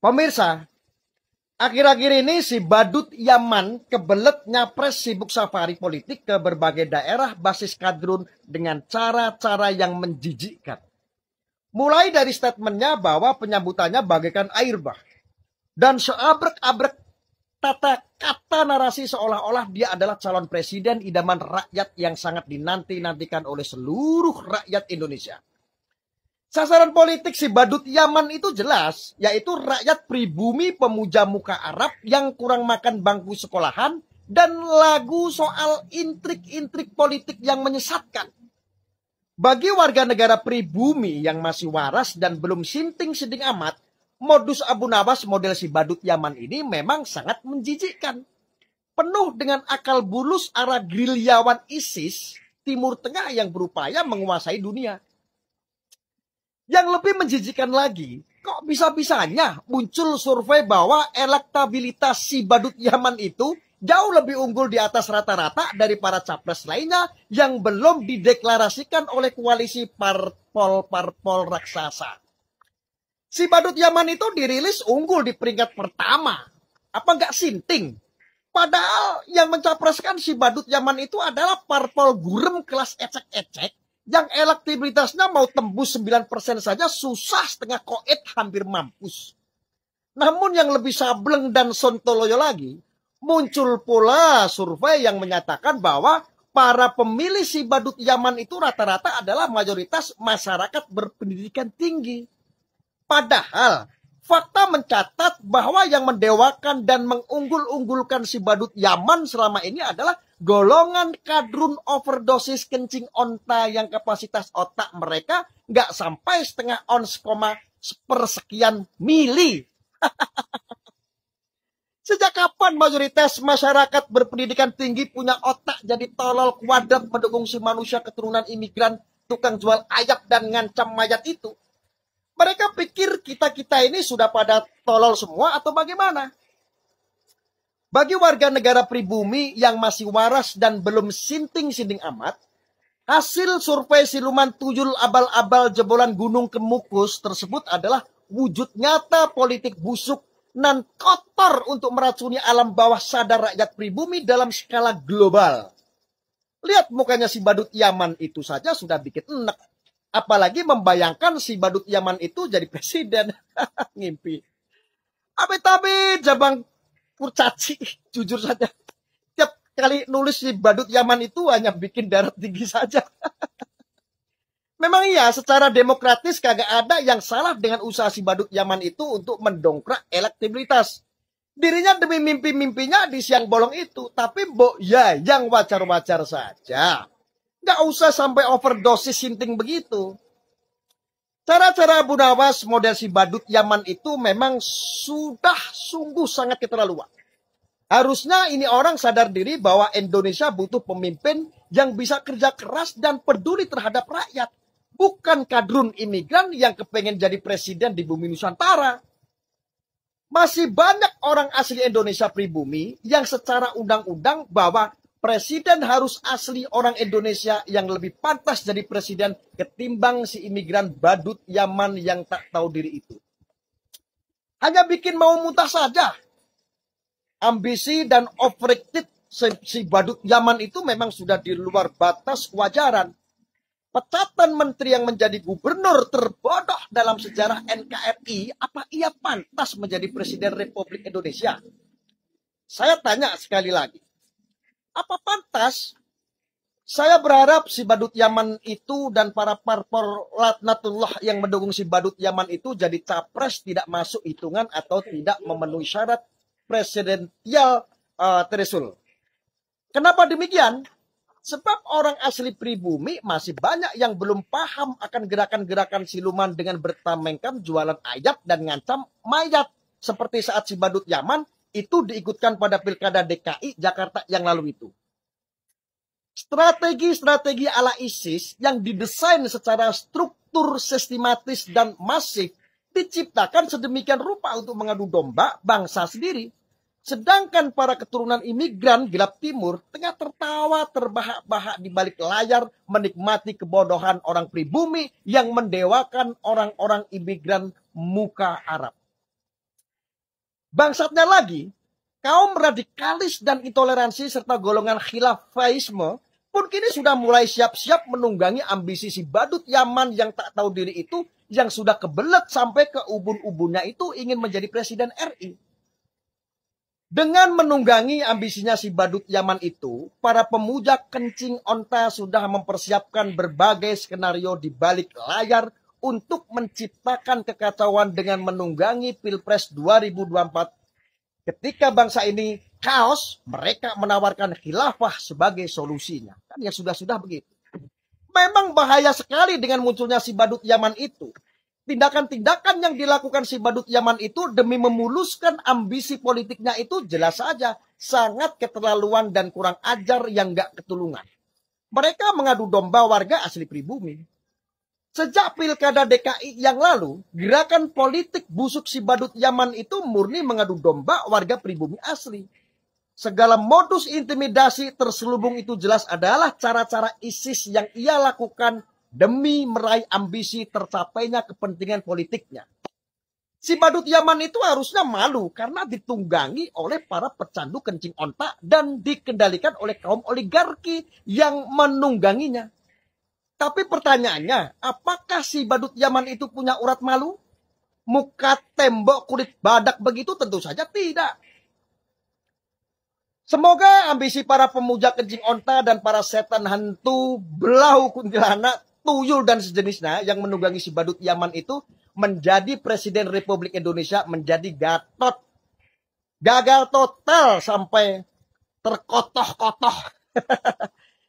Pemirsa, akhir-akhir ini si badut Yaman kebelet nyapres sibuk safari politik ke berbagai daerah basis kadrun dengan cara-cara yang menjijikkan. Mulai dari statementnya bahwa penyambutannya bagaikan air bah. Dan seabrek-abrek tata kata narasi seolah-olah dia adalah calon presiden idaman rakyat yang sangat dinanti-nantikan oleh seluruh rakyat Indonesia. Sasaran politik si badut Yaman itu jelas, yaitu rakyat pribumi pemuja muka Arab yang kurang makan bangku sekolahan dan lagu soal intrik-intrik politik yang menyesatkan. Bagi warga negara pribumi yang masih waras dan belum sinting-sinting amat, modus Abu Nawas model si badut Yaman ini memang sangat menjijikkan. Penuh dengan akal bulus arah gerilyawan ISIS Timur Tengah yang berupaya menguasai dunia. Yang lebih menjijikan lagi, kok bisa-bisanya muncul survei bahwa elektabilitas si badut Yaman itu jauh lebih unggul di atas rata-rata dari para capres lainnya yang belum dideklarasikan oleh koalisi parpol raksasa. Si badut Yaman itu dirilis unggul di peringkat pertama. Apa nggak sinting? Padahal yang mencapreskan si badut Yaman itu adalah parpol gurem kelas ecek-ecek yang elektabilitasnya mau tembus 9% saja susah setengah koet hampir mampus. Namun yang lebih sableng dan sontoloyo lagi, muncul pula survei yang menyatakan bahwa para pemilih si badut Yaman itu rata-rata adalah mayoritas masyarakat berpendidikan tinggi. Padahal fakta mencatat bahwa yang mendewakan dan mengunggul-unggulkan si badut Yaman selama ini adalah golongan kadrun overdosis kencing onta yang kapasitas otak mereka nggak sampai setengah ons, sepersekian mili. Sejak kapan mayoritas masyarakat berpendidikan tinggi punya otak jadi tolol kuadrat mendukung si manusia keturunan imigran tukang jual ayak dan ngancam mayat itu? Mereka pikir kita-kita ini sudah pada tolol semua atau bagaimana? Bagi warga negara pribumi yang masih waras dan belum sinting-sinting amat, hasil survei siluman tuyul abal-abal jebolan gunung Kemukus tersebut adalah wujud nyata politik busuk nan kotor untuk meracuni alam bawah sadar rakyat pribumi dalam skala global. Lihat mukanya si badut Yaman itu saja sudah bikin enek. Apalagi membayangkan si badut Yaman itu jadi presiden. Ngimpi. Amit-amit jabang kurcaci, jujur saja. Tiap kali nulis si badut Yaman itu hanya bikin darah tinggi saja. Memang iya, secara demokratis kagak ada yang salah dengan usaha si badut Yaman itu untuk mendongkrak elektabilitas. Dirinya demi mimpi-mimpinya di siang bolong itu. Tapi ya yang wajar-wajar saja. Nggak usah sampai overdosis sinting begitu. Cara-cara Abu Nawas model si badut Yaman itu memang sudah sungguh sangat keterlaluan. Harusnya ini orang sadar diri bahwa Indonesia butuh pemimpin yang bisa kerja keras dan peduli terhadap rakyat. Bukan kadrun imigran yang kepengen jadi presiden di bumi Nusantara. Masih banyak orang asli Indonesia pribumi yang secara undang-undang bahwa presiden harus asli orang Indonesia yang lebih pantas jadi presiden ketimbang si imigran badut Yaman yang tak tahu diri itu. Hanya bikin mau muntah saja. Ambisi dan overrated si badut Yaman itu memang sudah di luar batas kewajaran. Pecatan menteri yang menjadi gubernur terbodoh dalam sejarah NKRI, apa ia pantas menjadi presiden Republik Indonesia? Saya tanya sekali lagi. Apa pantas? Saya berharap si badut Yaman itu dan para parpol laknatullah yang mendukung si badut Yaman itu jadi capres tidak masuk hitungan atau tidak memenuhi syarat presidensial threshold. Kenapa demikian? Sebab orang asli pribumi masih banyak yang belum paham akan gerakan-gerakan siluman dengan bertamengkan jualan ayat dan ngancam mayat. Seperti saat si badut Yaman itu diikutkan pada pilkada DKI Jakarta yang lalu itu. Strategi-strategi ala ISIS yang didesain secara struktur sistematis dan masif diciptakan sedemikian rupa untuk mengadu domba bangsa sendiri. Sedangkan para keturunan imigran gelap timur tengah tertawa terbahak-bahak di balik layar menikmati kebodohan orang pribumi yang mendewakan orang-orang imigran muka Arab. Bangsatnya lagi, kaum radikalis dan intoleransi serta golongan khilafaisme pun kini sudah mulai siap-siap menunggangi ambisi si badut Yaman yang tak tahu diri itu, yang sudah kebelet sampai ke ubun-ubunnya itu ingin menjadi presiden RI. Dengan menunggangi ambisinya si badut Yaman itu, para pemuja kencing onta sudah mempersiapkan berbagai skenario di balik layar untuk menciptakan kekacauan dengan menunggangi Pilpres 2024. Ketika bangsa ini kaos, mereka menawarkan khilafah sebagai solusinya. Kan ya sudah-sudah begitu. Memang bahaya sekali dengan munculnya si badut Yaman itu. Tindakan-tindakan yang dilakukan si badut Yaman itu demi memuluskan ambisi politiknya itu jelas saja sangat keterlaluan dan kurang ajar yang gak ketulungan. Mereka mengadu domba warga asli pribumi. Sejak pilkada DKI yang lalu, gerakan politik busuk si badut Yaman itu murni mengadu domba warga pribumi asli. Segala modus intimidasi terselubung itu jelas adalah cara-cara ISIS yang ia lakukan demi meraih ambisi tercapainya kepentingan politiknya. Si badut Yaman itu harusnya malu karena ditunggangi oleh para pecandu kencing onta dan dikendalikan oleh kaum oligarki yang menungganginya. Tapi pertanyaannya, apakah si badut Yaman itu punya urat malu? Muka tembok kulit badak begitu? Tentu saja tidak. Semoga ambisi para pemuja kencing onta dan para setan hantu, belahu kuntilanak, tuyul dan sejenisnya yang menunggangi si badut Yaman itu menjadi Presiden Republik Indonesia menjadi Gatot. Gagal total sampai terkotoh-kotoh.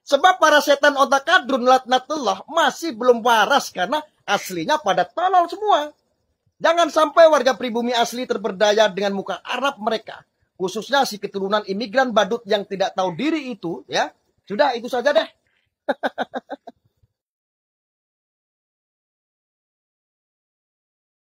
Sebab para setan otak kadrun laknatullah masih belum waras karena aslinya pada tolol semua. Jangan sampai warga pribumi asli terperdaya dengan muka Arab mereka. Khususnya si keturunan imigran badut yang tidak tahu diri itu, ya. Sudah itu saja deh.